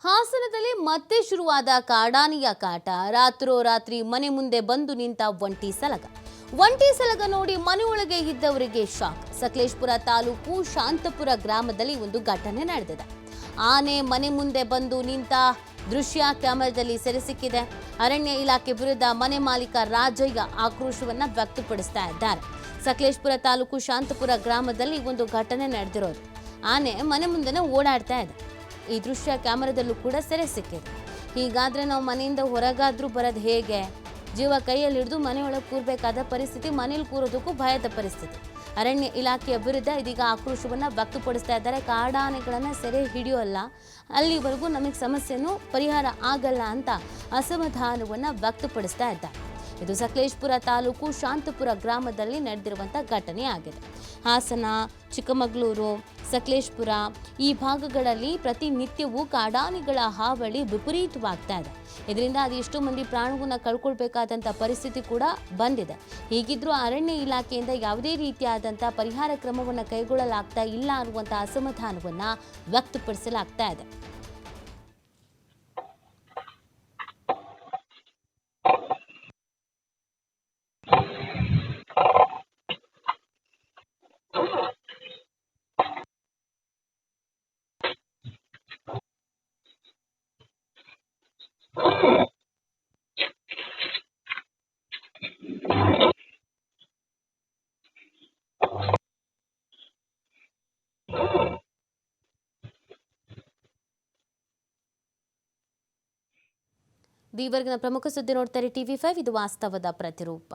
ಹಾಸನದಲ್ಲಿ ಮತ್ತೆ ಶುರುವಾದ ಕಾಡಾನೆಯ ಕಾಟ. ರಾತ್ರೋರಾತ್ರಿ ಮನೆ ಮುಂದೆ ಬಂದು ನಿಂತ ಒಂಟಿ ಸಲಗ ನೋಡಿ ಮನೆಯೊಳಗೆ ಇದ್ದವರಿಗೆ ಶಾಕ್. ಸಕಲೇಶಪುರ ತಾಲೂಕು ಶಾಂತಪುರ ಗ್ರಾಮದಲ್ಲಿ ಒಂದು ಘಟನೆ ನಡೆದಿದೆ. ಆನೆ ಮನೆ ಮುಂದೆ ಬಂದು ನಿಂತ ದೃಶ್ಯ ಕ್ಯಾಮೆರಾದಲ್ಲಿ ಸೆರೆ ಸಿಕ್ಕಿದೆ. ಅರಣ್ಯ ಇಲಾಖೆ ವಿರುದ್ಧ ಮನೆ ಮಾಲೀಕ ರಾಜಯ್ಯ ಆಕ್ರೋಶವನ್ನ ವ್ಯಕ್ತಪಡಿಸ್ತಾ ಇದ್ದಾರೆ. ಸಕಲೇಶಪುರ ತಾಲೂಕು ಶಾಂತಪುರ ಗ್ರಾಮದಲ್ಲಿ ಒಂದು ಘಟನೆ ನಡೆದಿರೋದು. ಆನೆ ಮನೆ ಮುಂದೆನೇ ಓಡಾಡ್ತಾ ಇದೆ. ಈ ದೃಶ್ಯ ಕ್ಯಾಮೆರಾದಲ್ಲೂ ಕೂಡ ಸೆರೆ ಸಿಕ್ಕಿದೆ. ಹೀಗಾದ್ರೆ ನಾವು ಮನೆಯಿಂದ ಹೊರಗಾದ್ರೂ ಬರೋದು ಹೇಗೆ? ಜೀವ ಕೈಯಲ್ಲಿ ಹಿಡಿದು ಮನೆಯೊಳಗೆ ಕೂರಬೇಕಾದ ಪರಿಸ್ಥಿತಿ, ಮನೇಲಿ ಕೂರೋದಕ್ಕೂ ಭಯದ ಪರಿಸ್ಥಿತಿ. ಅರಣ್ಯ ಇಲಾಖೆಯ ವಿರುದ್ಧ ಇದೀಗ ಆಕ್ರೋಶವನ್ನ ವ್ಯಕ್ತಪಡಿಸ್ತಾ ಇದ್ದಾರೆ. ಕಾಡಾನೆಗಳನ್ನ ಸೆರೆ ಹಿಡಿಯೋಲ್ಲ, ಅಲ್ಲಿವರೆಗೂ ನಮಗೆ ಸಮಸ್ಯೆನೂ ಪರಿಹಾರ ಆಗಲ್ಲ ಅಂತ ಅಸಮಾಧಾನವನ್ನ ವ್ಯಕ್ತಪಡಿಸ್ತಾ ಇದ್ದಾರೆ. ಇದು ಸಕಲೇಶಪುರ ತಾಲೂಕು ಶಾಂತಪುರ ಗ್ರಾಮದಲ್ಲಿ ನಡೆದಿರುವಂಥ ಘಟನೆ ಆಗಿದೆ. ಹಾಸನ, ಚಿಕ್ಕಮಗಳೂರು, ಸಕಲೇಶಪುರ ಈ ಭಾಗಗಳಲ್ಲಿ ಪ್ರತಿನಿತ್ಯವೂ ಕಾಡಾನೆಗಳ ಹಾವಳಿ ವಿಪರೀತವಾಗ್ತಾ ಇದೆ. ಇದರಿಂದ ಅದೆಷ್ಟೋ ಮಂದಿ ಪ್ರಾಣವನ್ನ ಕಳ್ಕೊಳ್ಬೇಕಾದಂಥ ಪರಿಸ್ಥಿತಿ ಕೂಡ ಬಂದಿದೆ. ಹೀಗಿದ್ರೂ ಅರಣ್ಯ ಇಲಾಖೆಯಿಂದ ಯಾವುದೇ ರೀತಿಯಾದಂಥ ಪರಿಹಾರ ಕ್ರಮವನ್ನು ಕೈಗೊಳ್ಳಲಾಗ್ತಾ ಇಲ್ಲ ಅನ್ನುವಂಥ ಅಸಮಾಧಾನವನ್ನ ವ್ಯಕ್ತಪಡಿಸಲಾಗ್ತಾ ಇದೆ. ಈವರೆಗಿನ ಪ್ರಮುಖ ಸುದ್ದಿ ನೋಡ್ತಾರೆ TV5. ಇದು ವಾಸ್ತವದ ಪ್ರತಿರೂಪ.